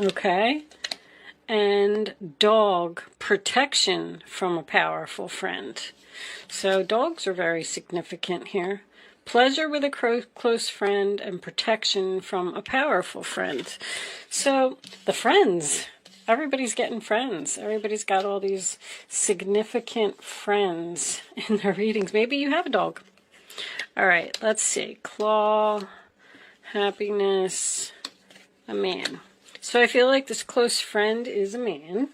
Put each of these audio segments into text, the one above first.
Okay. And dog, protection from a powerful friend. So dogs are very significant here. Pleasure with a close friend and protection from a powerful friend. So the friends, everybody's getting friends. Everybody's got all these significant friends in their readings. Maybe you have a dog. All right, let's see. Claw, happiness, a man. So I feel like this close friend is a man.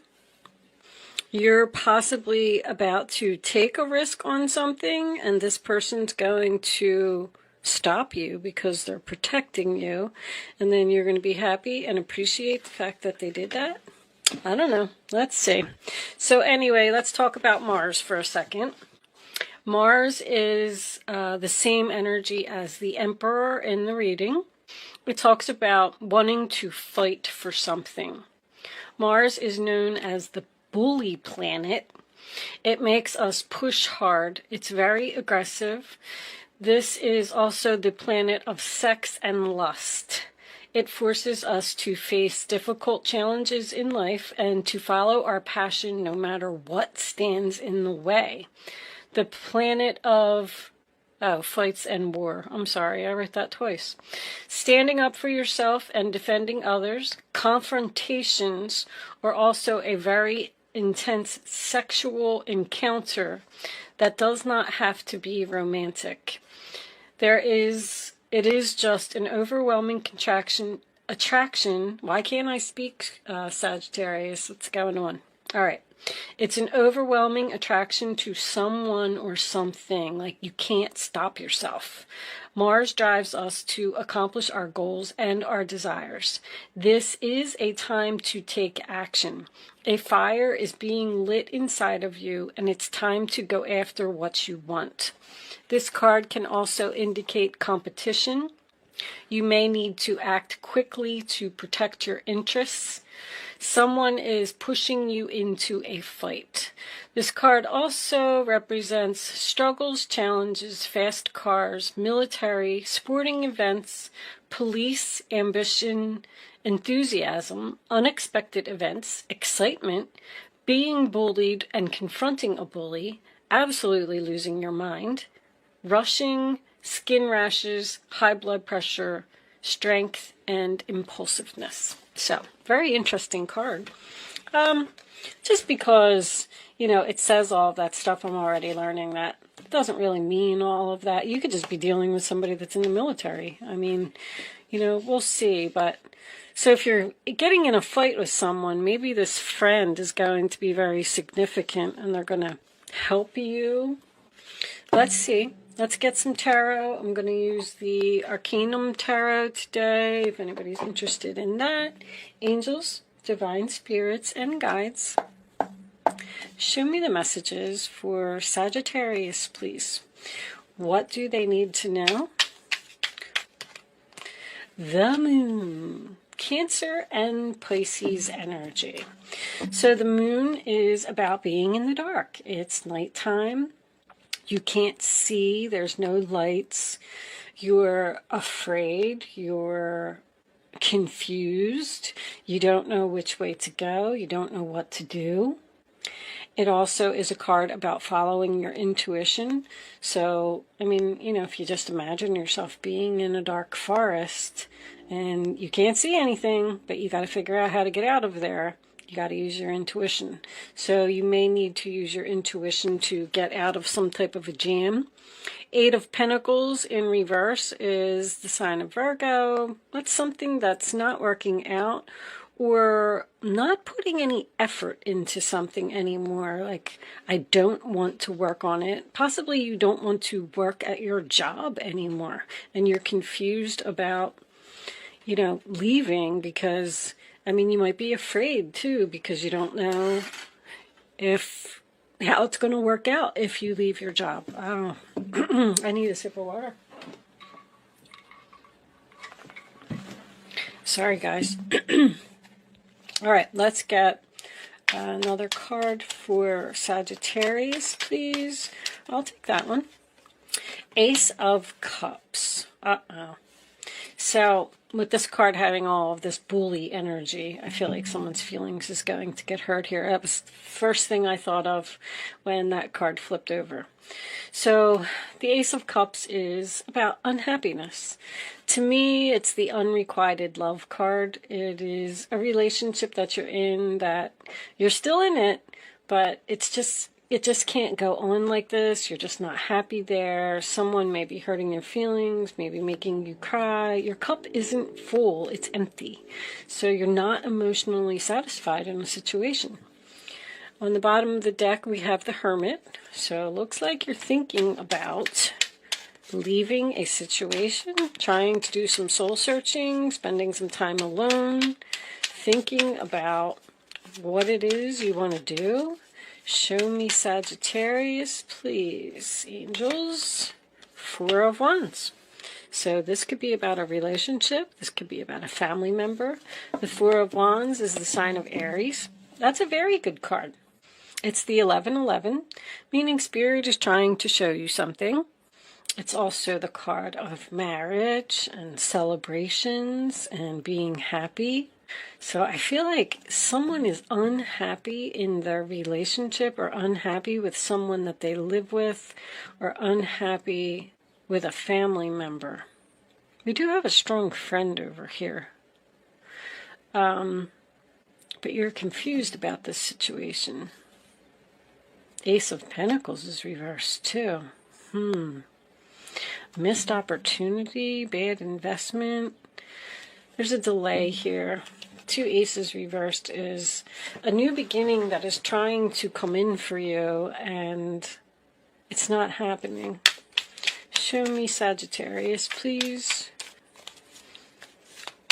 You're possibly about to take a risk on something, and this person's going to stop you because they're protecting you, and then you're going to be happy and appreciate the fact that they did that. I don't know. Let's see. So anyway, let's talk about Mars for a second. Mars is the same energy as the Emperor in the reading. It talks about wanting to fight for something. Mars is known as the bully planet. It makes us push hard. It's very aggressive. This is also the planet of sex and lust. It forces us to face difficult challenges in life and to follow our passion no matter what stands in the way. The planet of fights and war. I'm sorry, I wrote that twice. Standing up for yourself and defending others. Confrontations are also a very intense sexual encounter that does not have to be romantic. It is just an overwhelming attraction. Why can't I speak, Sagittarius? What's going on? All right. It's an overwhelming attraction to someone or something. Like you can't stop yourself. Mars drives us to accomplish our goals and our desires. This is a time to take action. A fire is being lit inside of you, and it's time to go after what you want. This card can also indicate competition. You may need to act quickly to protect your interests. Someone is pushing you into a fight. This card also represents struggles, challenges, fast cars, military, sporting events, police, ambition, enthusiasm, unexpected events, excitement, being bullied and confronting a bully, absolutely losing your mind, rushing, skin rashes, high blood pressure, strength, and impulsiveness. So, very interesting card. Just because, it says all of that stuff, I'm already learning that it doesn't really mean all of that. You could just be dealing with somebody that's in the military. I mean, we'll see. But so if you're getting in a fight with someone, maybe this friend is going to be very significant and they're going to help you. Let's see. Let's get some tarot. I'm going to use the Arcanum Tarot today, if anybody's interested in that. Angels, divine spirits, and guides. Show me the messages for Sagittarius, please. What do they need to know? The Moon. Cancer and Pisces energy. So the moon is about being in the dark. It's nighttime. You can't see, there's no lights, you're afraid, you're confused, you don't know which way to go, you don't know what to do. It also is a card about following your intuition. So, if you just imagine yourself being in a dark forest and you can't see anything, but you got to figure out how to get out of there. You got to use your intuition. So you may need to use your intuition to get out of some type of a jam. Eight of Pentacles in reverse is the sign of Virgo. That's something that's not working out or not putting any effort into something anymore. Like, I don't want to work on it. Possibly you don't want to work at your job anymore. And you're confused about, leaving because... you might be afraid, too, because you don't know how it's going to work out if you leave your job. I don't know. I need a sip of water. Sorry, guys. All right, let's get another card for Sagittarius, please. I'll take that one. Ace of Cups. Uh-oh. So with this card having all of this bully energy, I feel like someone's feelings is going to get hurt here. That was the first thing I thought of when that card flipped over. So the Ace of Cups is about unhappiness. To me, it's the unrequited love card. It is a relationship that you're in, that you're still in it, but it just can't go on like this. You're just not happy there. Someone may be hurting your feelings, maybe making you cry. Your cup isn't full, it's empty. So you're not emotionally satisfied in a situation. On the bottom of the deck, we have the Hermit. So it looks like you're thinking about leaving a situation, trying to do some soul searching, spending some time alone, thinking about what it is you want to do. Show me Sagittarius, please. Angels, Four of Wands. So this could be about a relationship. This could be about a family member. The Four of Wands is the sign of Aries. That's a very good card. It's the 1111, meaning Spirit is trying to show you something. It's also the card of marriage and celebrations and being happy. So I feel like someone is unhappy in their relationship, or unhappy with someone that they live with, or unhappy with a family member. We do have a strong friend over here. But you're confused about this situation. Ace of Pentacles is reversed too. Missed opportunity, bad investment. There's a delay here. Two aces reversed is a new beginning that is trying to come in for you, and it's not happening. Show me Sagittarius, please.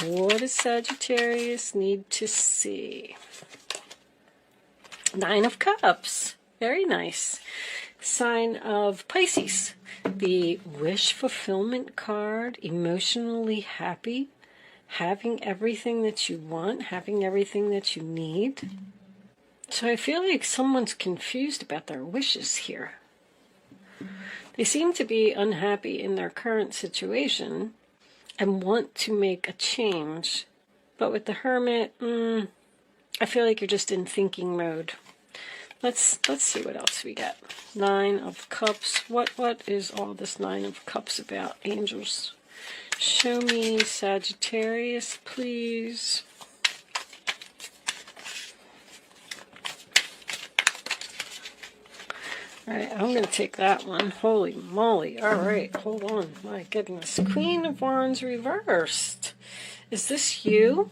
What does Sagittarius need to see? Nine of Cups. Very nice. Sign of Pisces. The wish fulfillment card, emotionally happy, having everything that you want, having everything that you need. So I feel like someone's confused about their wishes here. They seem to be unhappy in their current situation and want to make a change. But with the Hermit, I feel like you're just in thinking mode. Let's see what else we got. Nine of Cups. What is all this Nine of Cups about, angels? Show me Sagittarius, please. All right, I'm going to take that one. Holy moly. All right, hold on. My goodness. Queen of Wands reversed. Is this you?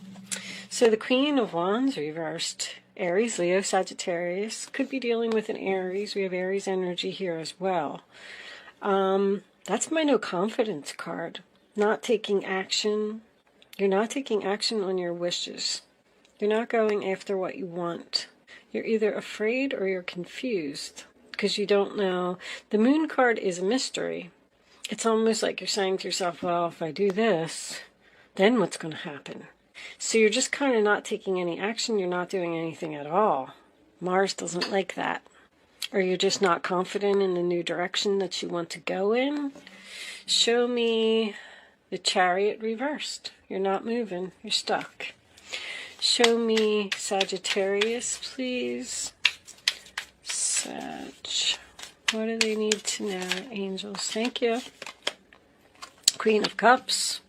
So the Queen of Wands reversed. Aries, Leo, Sagittarius. Could be dealing with an Aries. We have Aries energy here as well. That's my no confidence card. Not taking action. You're not taking action on your wishes. You're not going after what you want. You're either afraid or you're confused because you don't know. The Moon card is a mystery. It's almost like you're saying to yourself, well, if I do this, then what's going to happen? So you're just kind of not taking any action. You're not doing anything at all. Mars doesn't like that. Or you're just not confident in the new direction that you want to go in. Show me the Chariot reversed. You're not moving. You're stuck. Show me Sagittarius, please. Sag. What do they need to know, angels? Thank you. Queen of Cups.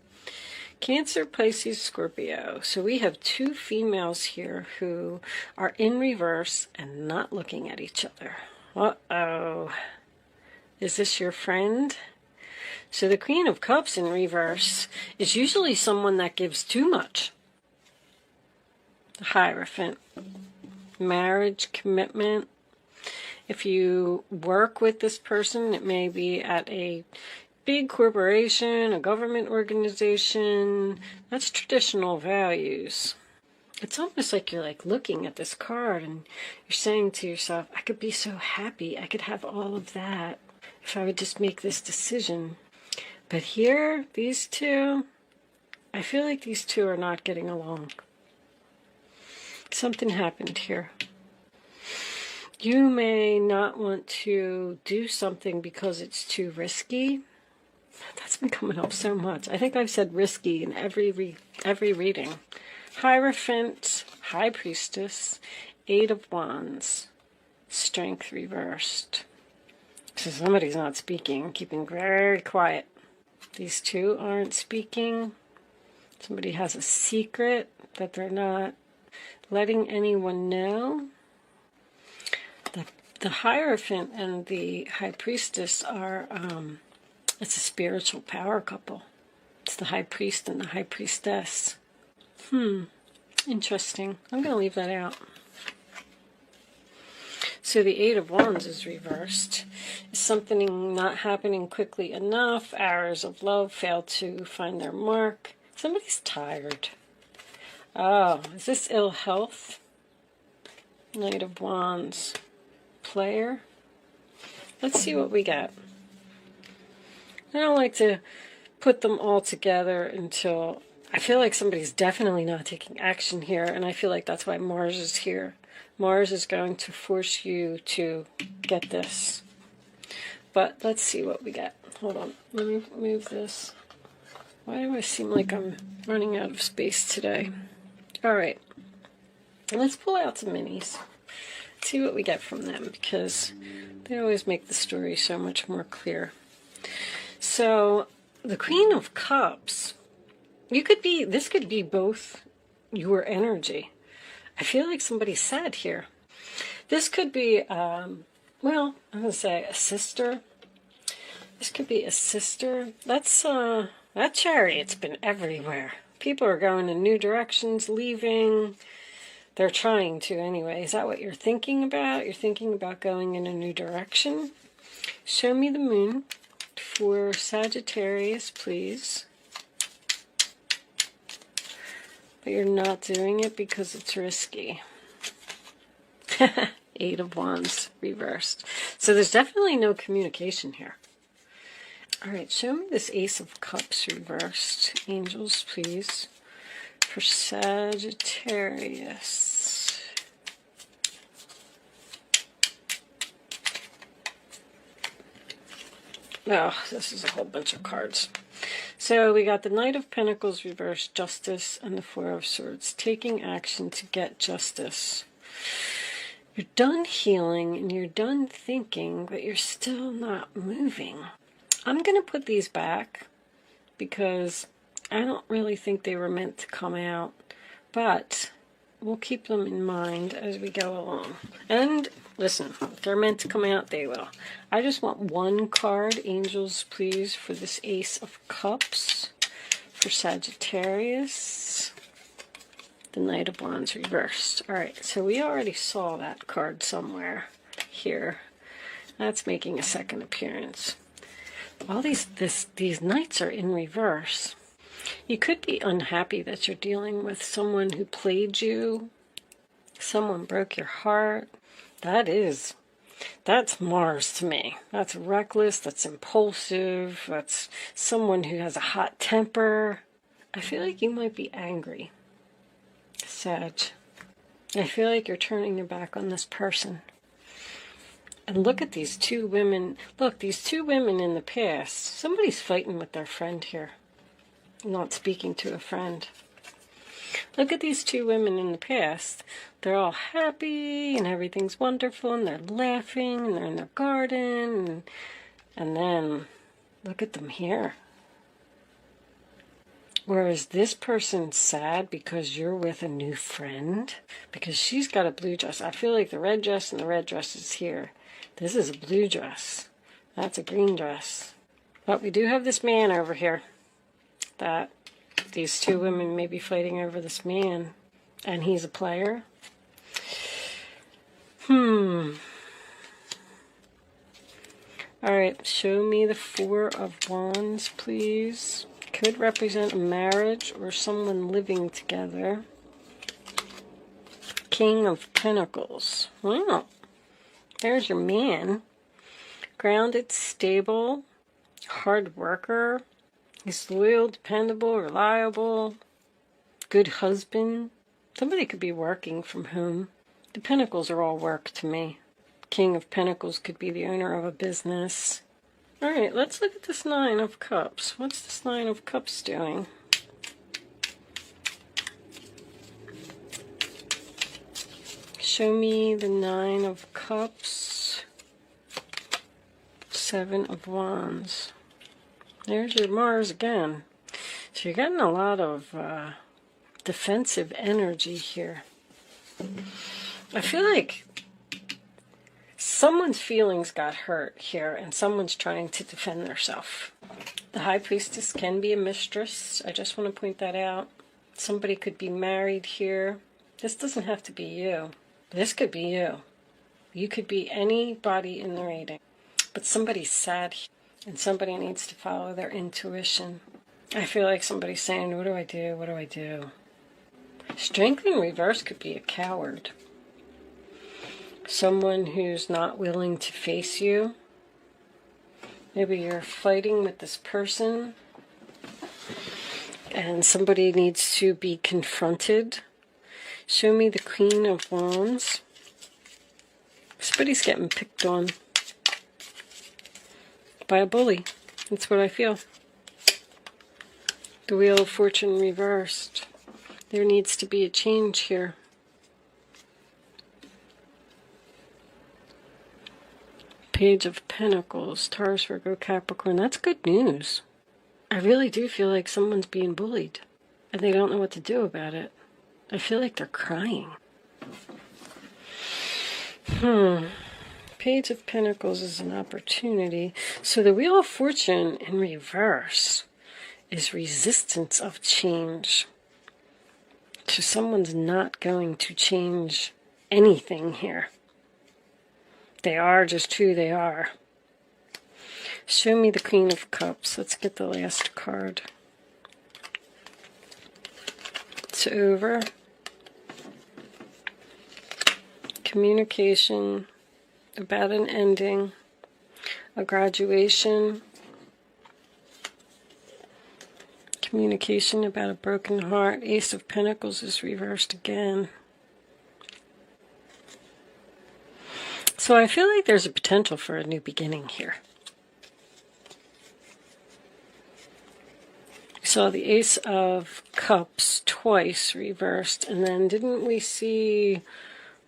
Cancer, Pisces, Scorpio. So we have two females here who are in reverse and not looking at each other. Uh-oh. Is this your friend? So the Queen of Cups in reverse is usually someone that gives too much. The Hierophant. Marriage, commitment. If you work with this person, it may be at a big corporation, a government organization. That's traditional values. It's almost like you're like looking at this card and you're saying to yourself, I could be so happy. I could have all of that if I would just make this decision. But here, these two, I feel like these two are not getting along. Something happened here. You may not want to do something because it's too risky. That's been coming up so much. I think I've said risky in every reading. Hierophant, High Priestess, Eight of Wands, Strength reversed. So somebody's not speaking, keeping very quiet. These two aren't speaking. Somebody has a secret that they're not letting anyone know. The Hierophant and the High Priestess are, it's a spiritual power couple. It's the High Priest and the High Priestess. Interesting. I'm going to leave that out. So the Eight of Wands is reversed. Is something not happening quickly enough? Arrows of love fail to find their mark. Somebody's tired. Oh, is this ill health? Knight of Wands. Player. Let's see what we got. I don't like to put them all together until I feel like somebody's definitely not taking action here, and I feel like that's why Mars is here. Mars is going to force you to get this. But let's see what we get. Hold on. Let me move this. Why do I seem like I'm running out of space today? All right. Let's pull out some minis. See what we get from them, because they always make the story so much more clear. So, the Queen of Cups, this could be both your energy. I feel like somebody's sad here. This could be, well, I'm going to say a sister. This could be a sister. That Chariot's been everywhere. People are going in new directions, leaving. They're trying to anyway. Is that what you're thinking about? You're thinking about going in a new direction? Show me the moon for Sagittarius, please. But you're not doing it because it's risky. Eight of Wands reversed. So there's definitely no communication here. All right, show me this Ace of Cups reversed. Angels, please. For Sagittarius. Oh, this is a whole bunch of cards. So we got the Knight of Pentacles reversed, Justice, and the Four of Swords. Taking action to get justice. You're done healing and you're done thinking, but you're still not moving. I'm going to put these back because I don't really think they were meant to come out, but we'll keep them in mind as we go along. And listen, if they're meant to come out, they will. I just want one card, Angels, please, for this Ace of Cups for Sagittarius. The Knight of Wands reversed. All right, so we already saw that card somewhere here. That's making a second appearance. All these knights are in reverse. You could be unhappy that you're dealing with someone who played you. Someone broke your heart. That's Mars to me. That's reckless, that's impulsive, that's someone who has a hot temper. I feel like you might be angry, Sag. I feel like you're turning your back on this person. And look at these two women. Look, these two women in the past. Somebody's fighting with their friend here. Not speaking to a friend. Look at these two women in the past. They're all happy and everything's wonderful and they're laughing and they're in their garden. And then look at them here. Whereas this person's sad because you're with a new friend. Because she's got a blue dress. I feel like the red dress and the red dress is here. This is a blue dress. That's a green dress. But we do have this man over here. That these two women may be fighting over this man. And he's a player. Alright, show me the Four of Wands, please. Could represent a marriage or someone living together. King of Pentacles. Wow. There's your man. Grounded, stable, hard worker. He's loyal, dependable, reliable, good husband. Somebody could be working from home. The Pentacles are all work to me. King of Pentacles could be the owner of a business. All right, let's look at this Nine of Cups. What's this Nine of Cups doing? Show me the Nine of Cups. Seven of Wands. There's your Mars again. So you're getting a lot of defensive energy here. I feel like someone's feelings got hurt here and someone's trying to defend themselves. The High Priestess can be a mistress. I just want to point that out. Somebody could be married here. This doesn't have to be you. This could be you. You could be anybody in the reading. But somebody's sad here, and somebody needs to follow their intuition. I feel like somebody's saying, what do I do? What do I do? Strength in reverse could be a coward. Someone who's not willing to face you. Maybe you're fighting with this person and somebody needs to be confronted. Show me the Queen of Wands. Somebody's getting picked on by a bully. That's what I feel. The Wheel of Fortune reversed. There needs to be a change here. Page of Pentacles, Taurus, Virgo, Capricorn. That's good news. I really do feel like someone's being bullied and they don't know what to do about it. I feel like they're crying. Page of Pentacles is an opportunity. So the Wheel of Fortune in reverse is resistance of change. So someone's not going to change anything here. They are just who they are. Show me the Queen of Cups. Let's get the last card. It's over. Communication about an ending, a graduation, communication about a broken heart. Ace of Pentacles is reversed again. So I feel like there's a potential for a new beginning here. We saw the Ace of Cups twice reversed, and then didn't we see,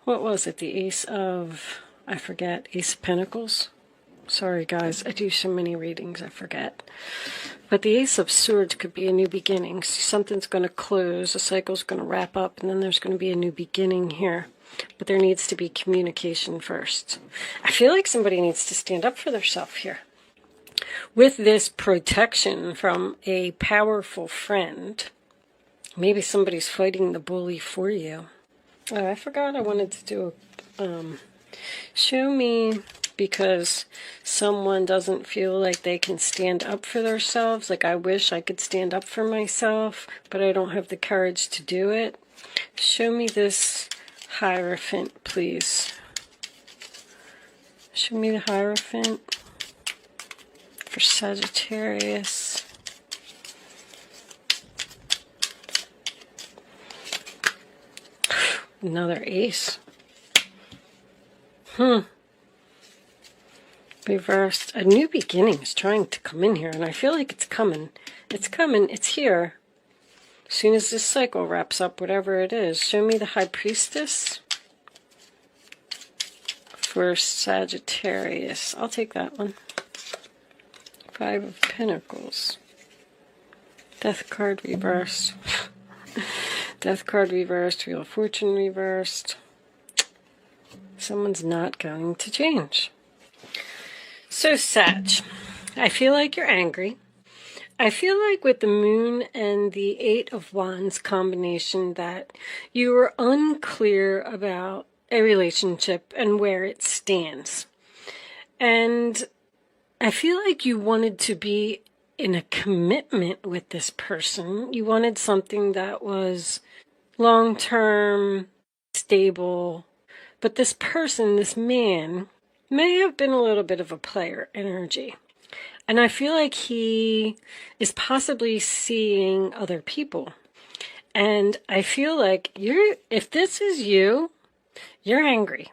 what was it, the Ace of, I forget, Ace of Pentacles? Sorry guys, I do so many readings, I forget. But the Ace of Swords could be a new beginning. Something's going to close, a cycle's going to wrap up, and then there's going to be a new beginning here. But there needs to be communication first. I feel like somebody needs to stand up for themselves here. With this protection from a powerful friend, maybe somebody's fighting the bully for you. Oh, I forgot I wanted to do a... show me, because someone doesn't feel like they can stand up for themselves. Like, I wish I could stand up for myself, but I don't have the courage to do it. Show me this Hierophant, please. Show me the Hierophant for Sagittarius. Another ace. Reversed. A new beginning is trying to come in here, and I feel like it's coming. It's coming. It's here. As soon as this cycle wraps up, whatever it is. Show me the High Priestess for Sagittarius. I'll take that one. Five of Pentacles. Death card reversed. Death card reversed. Wheel of Fortune reversed. Someone's not going to change. So, Sag, I feel like you're angry. I feel like with the Moon and the Eight of Wands combination that you were unclear about a relationship and where it stands. And I feel like you wanted to be in a commitment with this person. You wanted something that was long-term, stable. But this person, this man, may have been a little bit of a player energy. And I feel like he is possibly seeing other people. And I feel like if this is you, You're angry.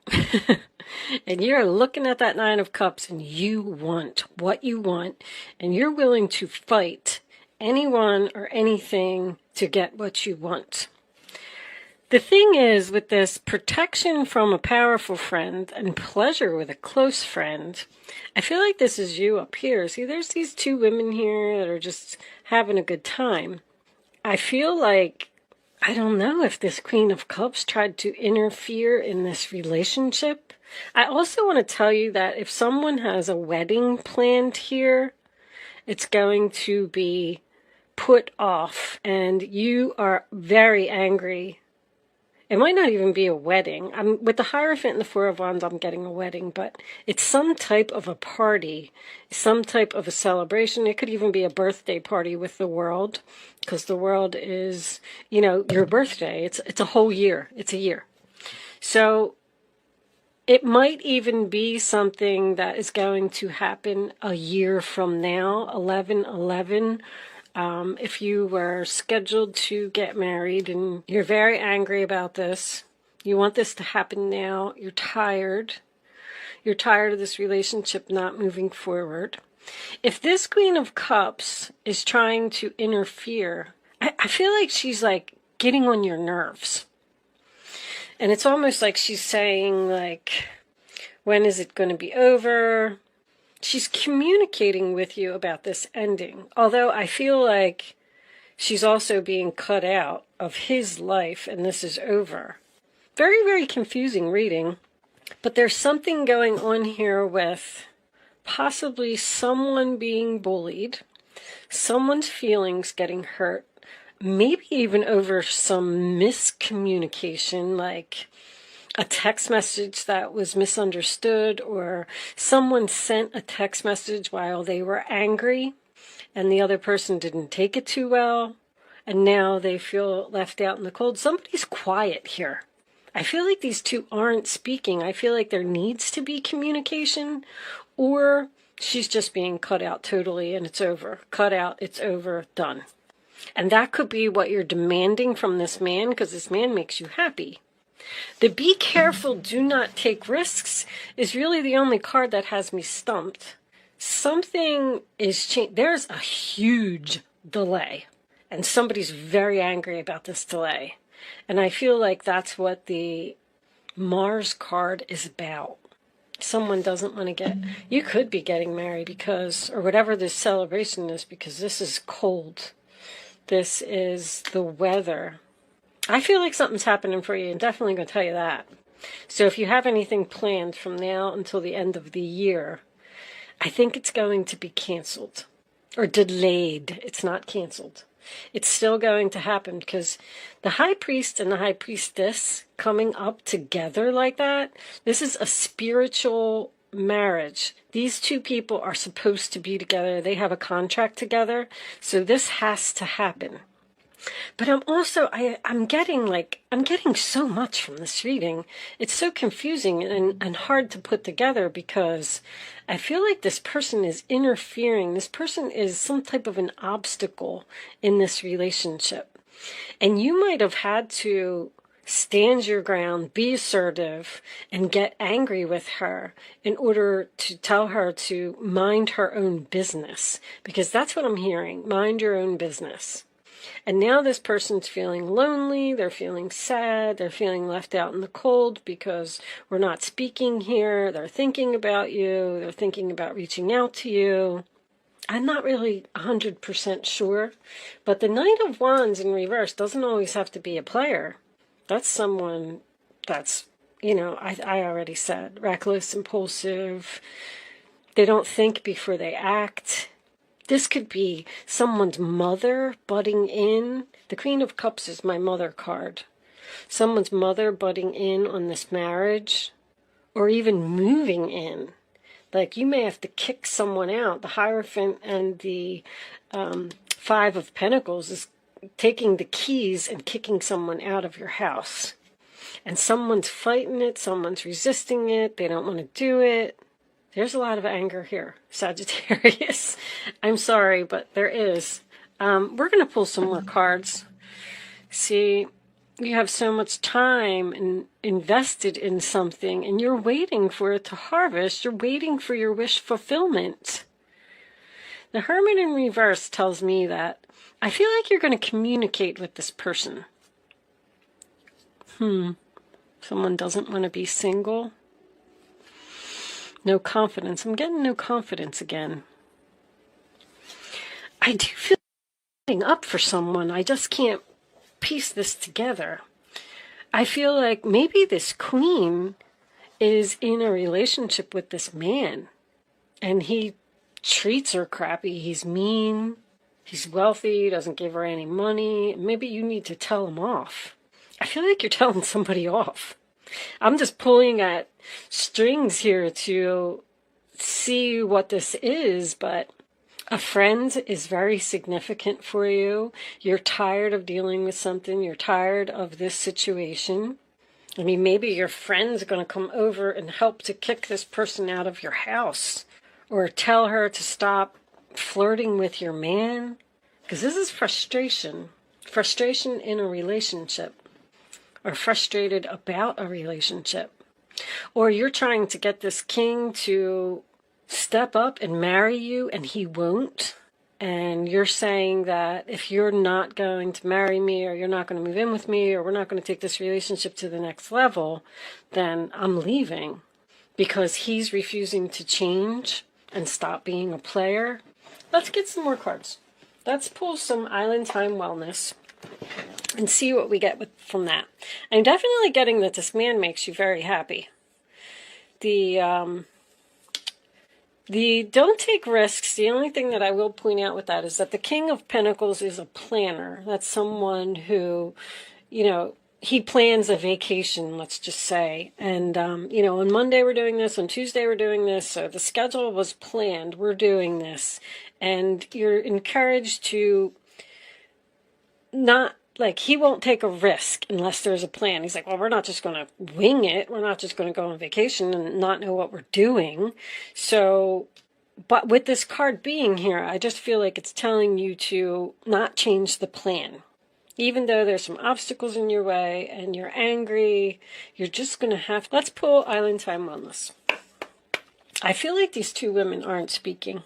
And you're looking at that Nine of Cups and you want what you want. And you're willing to fight anyone or anything to get what you want. The thing is, with this protection from a powerful friend and pleasure with a close friend, I feel like this is you up here. See, there's these two women here that are just having a good time. I feel like, I don't know if this Queen of Cups tried to interfere in this relationship. I also want to tell you that if someone has a wedding planned here, it's going to be put off and you are very angry. It might not even be a wedding. With the Hierophant and the Four of Wands, I'm getting a wedding, but it's some type of a party, some type of a celebration. It could even be a birthday party with the world, because the world is, you know, your birthday. It's a whole year. It's a year. So it might even be something that is going to happen a year from now, 11/11. If you were scheduled to get married and you're very angry about this, you want this to happen now, you're tired of this relationship not moving forward. If this Queen of Cups is trying to interfere, I feel like she's like getting on your nerves. And it's almost like she's saying, like, when is it going to be over? She's communicating with you about this ending, although I feel like she's also being cut out of his life and this is over. Very, very confusing reading, but there's something going on here with possibly someone being bullied, someone's feelings getting hurt, maybe even over some miscommunication, like a text message that was misunderstood, or someone sent a text message while they were angry and the other person didn't take it too well, and now they feel left out in the cold. Somebody's quiet here. I feel like these two aren't speaking. I feel like there needs to be communication, or she's just being cut out totally and it's over. Cut out, it's over, done. And that could be what you're demanding from this man, because this man makes you happy. The be careful, do not take risks is really the only card that has me stumped. Something is changed. There's a huge delay, and somebody's very angry about this delay. And I feel like that's what the Mars card is about. Someone doesn't want to get, you could be getting married because, or whatever this celebration is, because this is cold. This is the weather. I feel like something's happening for you. I'm definitely going to tell you that. So if you have anything planned from now until the end of the year, I think it's going to be canceled or delayed. It's not canceled. It's still going to happen, because the High Priest and the High Priestess coming up together like that, this is a spiritual marriage. These two people are supposed to be together. They have a contract together. So this has to happen. But I'm also, I'm getting so much from this reading. It's so confusing and hard to put together, because I feel like this person is interfering. This person is some type of an obstacle in this relationship. And you might have had to stand your ground, be assertive, and get angry with her in order to tell her to mind her own business. Because that's what I'm hearing, mind your own business. And now this person's feeling lonely, they're feeling sad, they're feeling left out in the cold because we're not speaking here, they're thinking about you, they're thinking about reaching out to you. I'm not really 100% sure, but the Knight of Wands in reverse doesn't always have to be a player. That's someone that's, I already said, reckless, impulsive, they don't think before they act. This could be someone's mother butting in. The Queen of Cups is my mother card. Someone's mother butting in on this marriage, or even moving in. Like, you may have to kick someone out. The Hierophant and the Five of Pentacles is taking the keys and kicking someone out of your house. And someone's fighting it, someone's resisting it, they don't want to do it. There's a lot of anger here, Sagittarius. I'm sorry, but there is. We're going to pull some more cards. See, you have so much time invested in something, and you're waiting for it to harvest. You're waiting for your wish fulfillment. The Hermit in reverse tells me that I feel like you're going to communicate with this person. Someone doesn't want to be single. No confidence. I'm getting no confidence again. I do feel like up for someone. I just can't piece this together. I feel like maybe this queen is in a relationship with this man, and he treats her crappy. He's mean. He's wealthy. Doesn't give her any money. Maybe you need to tell him off. I feel like you're telling somebody off. I'm just pulling at strings here to see what this is, but a friend is very significant for you. You're tired of dealing with something. You're tired of this situation. I mean, maybe your friend's going to come over and help to kick this person out of your house, or tell her to stop flirting with your man. Because this is frustration. Frustration in a relationship. Or frustrated about a relationship. Or you're trying to get this king to step up and marry you, and he won't. And you're saying that if you're not going to marry me, or you're not going to move in with me, or we're not going to take this relationship to the next level, then I'm leaving. Because he's refusing to change and stop being a player. Let's get some more cards. Let's pull some Island Time Wellness and see what we get from that. I'm definitely getting that this man makes you very happy. The don't take risks. The only thing that I will point out with that is that the King of Pentacles is a planner. That's someone who, he plans a vacation, let's just say. And, on Monday we're doing this, on Tuesday we're doing this. So the schedule was planned. We're doing this. And you're encouraged to not, he won't take a risk unless there's a plan. He's like, well, we're not just going to wing it. We're not just going to go on vacation and not know what we're doing. So, but with this card being here, I just feel like it's telling you to not change the plan. Even though there's some obstacles in your way and you're angry, you're just going to have... Let's pull Island Time Wellness. I feel like these two women aren't speaking.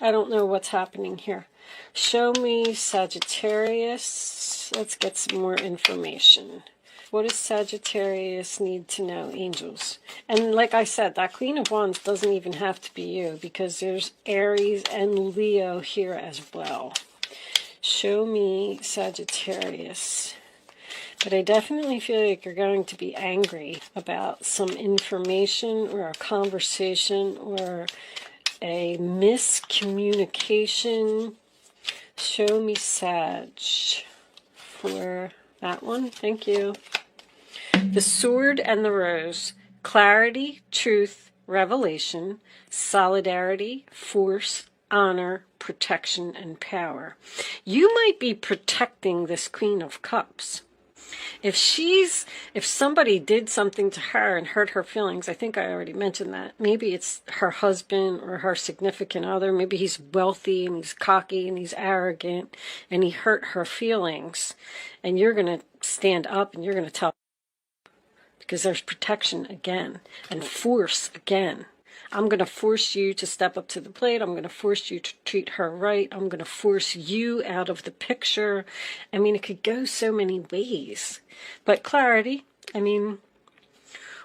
I don't know what's happening here. Show me Sagittarius. Let's get some more information. What does Sagittarius need to know, angels? And like I said, that Queen of Wands doesn't even have to be you, because there's Aries and Leo here as well. Show me Sagittarius. But I definitely feel like you're going to be angry about some information or a conversation or a miscommunication. Show me Sag for that one. Thank you. The Sword and the Rose. Clarity, truth, revelation, solidarity, force, honor, protection, and power. You might be protecting this Queen of Cups. If somebody did something to her and hurt her feelings, I think I already mentioned that. Maybe it's her husband or her significant other. Maybe he's wealthy and he's cocky and he's arrogant and he hurt her feelings. And you're going to stand up and you're going to tell, because there's protection again and force again. I'm going to force you to step up to the plate. I'm going to force you to treat her right. I'm going to force you out of the picture. I mean, it could go so many ways. But clarity, I mean,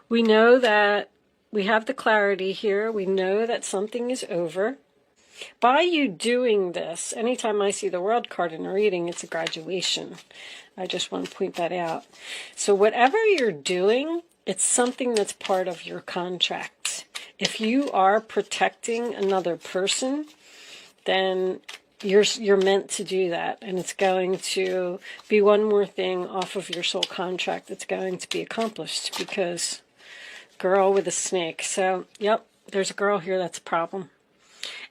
we know that we have the clarity here. We know that something is over. By you doing this, anytime I see the World card in a reading, it's a graduation. I just want to point that out. So whatever you're doing, it's something that's part of your contract. If you are protecting another person, then you're meant to do that. And it's going to be one more thing off of your soul contract that's going to be accomplished, because girl with a snake. So, yep, there's a girl here that's a problem.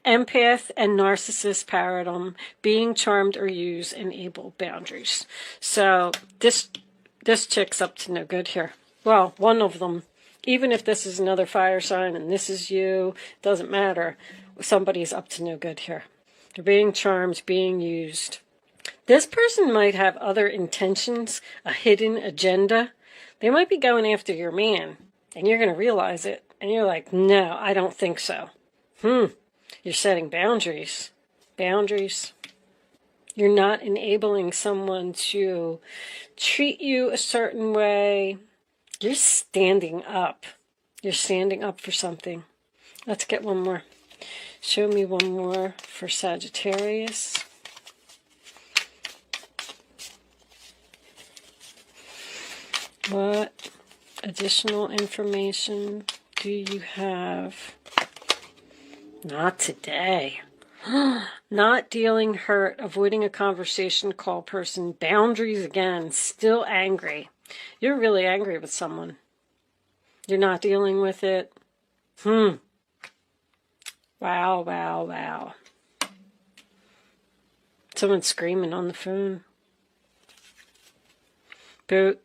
Empath and narcissist paradigm, being charmed or used, enable boundaries. So this chick's up to no good here. Well, one of them. Even if this is another fire sign and this is you, doesn't matter. Somebody's up to no good here. They're being charmed, being used. This person might have other intentions, a hidden agenda. They might be going after your man, and you're going to realize it. And you're like, no, I don't think so. You're setting boundaries. Boundaries. You're not enabling someone to treat you a certain way. You're standing up. You're standing up for something. Let's get one more. Show me one more for Sagittarius. What additional information do you have? Not today. Not dealing hurt, avoiding a conversation, call person, boundaries again, still angry. You're really angry with someone. You're not dealing with it. Wow, wow, wow. Someone's screaming on the phone. Boot.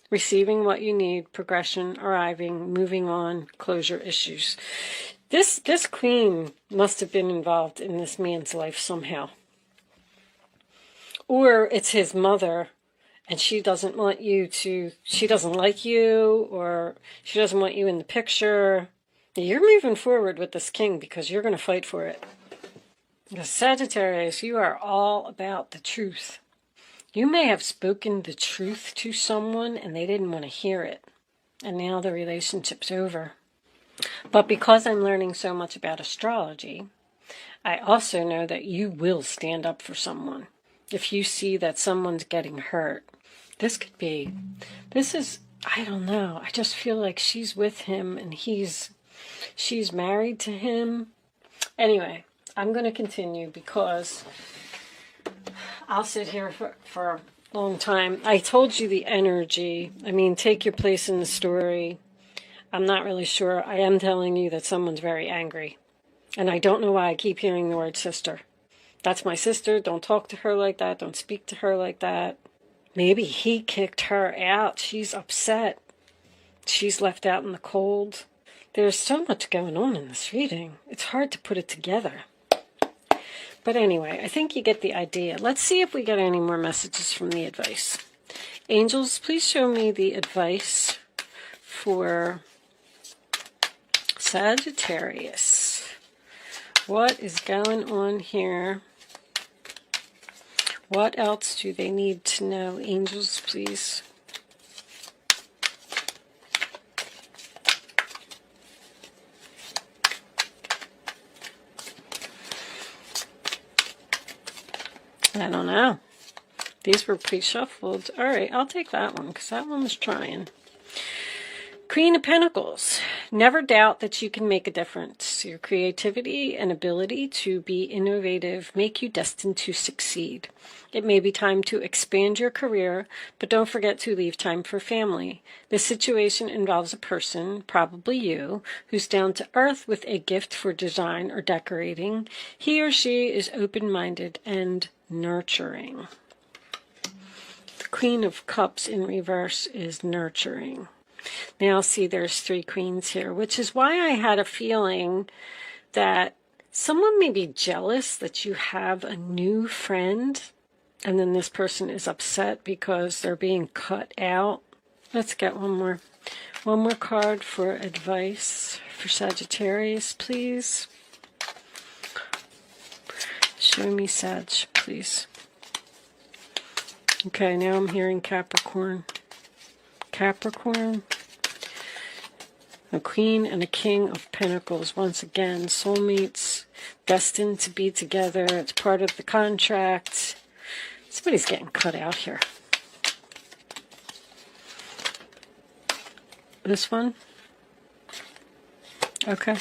Receiving what you need, progression, arriving, moving on, closure issues. This queen must have been involved in this man's life somehow. Or it's his mother, and she doesn't want you to, she doesn't like you, or she doesn't want you in the picture. You're moving forward with this king because you're going to fight for it. Because Sagittarius, you are all about the truth. You may have spoken the truth to someone and they didn't want to hear it. And now the relationship's over. But because I'm learning so much about astrology, I also know that you will stand up for someone. If you see that someone's getting hurt, this is, I don't know. I just feel like she's with him and she's married to him. Anyway, I'm going to continue because I'll sit here for a long time. I told you the energy. I mean, take your place in the story. I'm not really sure. I am telling you that someone's very angry. And I don't know why I keep hearing the word sister. That's my sister. Don't talk to her like that. Don't speak to her like that. Maybe he kicked her out. She's upset. She's left out in the cold. There's so much going on in this reading. It's hard to put it together. But anyway, I think you get the idea. Let's see if we get any more messages from the advice. Angels, please show me the advice for Sagittarius. What is going on here? What else do they need to know? Angels, please. I don't know. These were pre-shuffled. All right, I'll take that one because that one was trying. Queen of Pentacles. Never doubt that you can make a difference. Your creativity and ability to be innovative make you destined to succeed. It may be time to expand your career, but don't forget to leave time for family. This situation involves a person, probably you, who's down to earth with a gift for design or decorating. He or she is open-minded and nurturing. The Queen of Cups in reverse is nurturing. Now see, there's 3 queens here, which is why I had a feeling that someone may be jealous that you have a new friend, and then this person is upset because they're being cut out. Let's get one more card for advice for Sagittarius, please. Show me Sag, please. Okay, now I'm hearing Capricorn. Capricorn. A Queen and a King of Pentacles. Once again, soulmates, destined to be together. It's part of the contract. Somebody's getting cut out here. This one? Okay.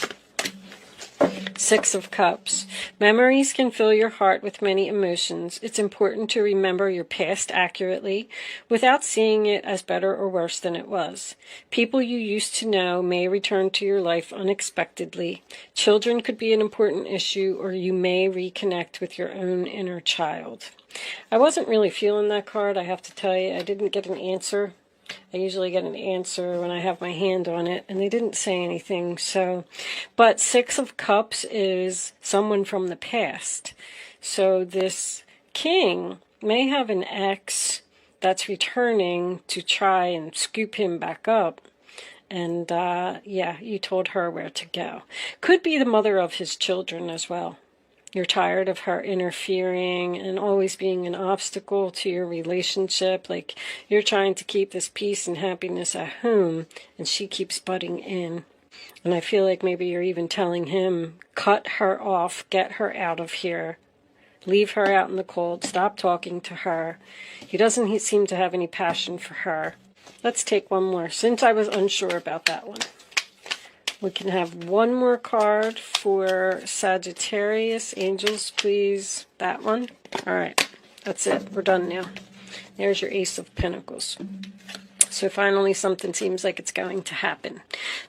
6 of Cups. Memories can fill your heart with many emotions. It's important to remember your past accurately without seeing it as better or worse than it was. People you used to know may return to your life unexpectedly. Children could be an important issue, or you may reconnect with your own inner child. I wasn't really feeling that card, I have to tell you. I didn't get an answer. I usually get an answer when I have my hand on it, and they didn't say anything. So, but 6 of Cups is someone from the past. So this king may have an ex that's returning to try and scoop him back up. And yeah, you told her where to go. Could be the mother of his children as well. You're tired of her interfering and always being an obstacle to your relationship. Like, you're trying to keep this peace and happiness at home, and she keeps butting in. And I feel like maybe you're even telling him, cut her off, get her out of here. Leave her out in the cold. Stop talking to her. He doesn't seem to have any passion for her. Let's take one more, since I was unsure about that one. We can have one more card for Sagittarius. Angels, please. That one. All right. That's it. We're done now. There's your Ace of Pentacles. So finally something seems like it's going to happen.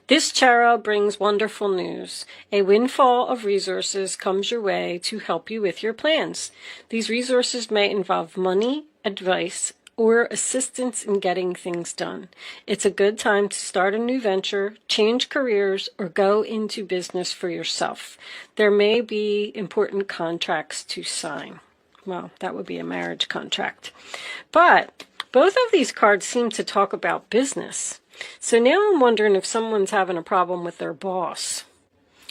This tarot brings wonderful news. A windfall of resources comes your way to help you with your plans. These resources may involve money, advice, or assistance in getting things done. It's a good time to start a new venture, change careers, or go into business for yourself. There may be important contracts to sign. Well, that would be a marriage contract. But both of these cards seem to talk about business. So now I'm wondering if someone's having a problem with their boss.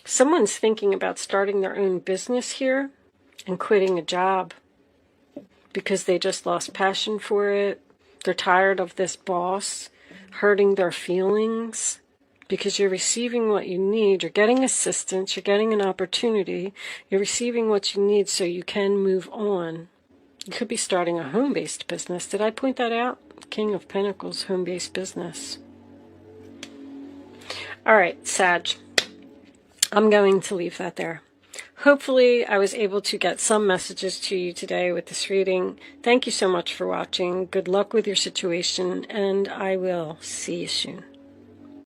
Someone's thinking about starting their own business here and quitting a job, because they just lost passion for it. They're tired of this boss hurting their feelings, because you're receiving what you need. You're getting assistance. You're getting an opportunity. You're receiving what you need so you can move on. You could be starting a home-based business. Did I point that out? King of Pentacles, home-based business. All right, Sag. I'm going to leave that there. Hopefully I was able to get some messages to you today with this reading. Thank you so much for watching. Good luck with your situation, and I will see you soon.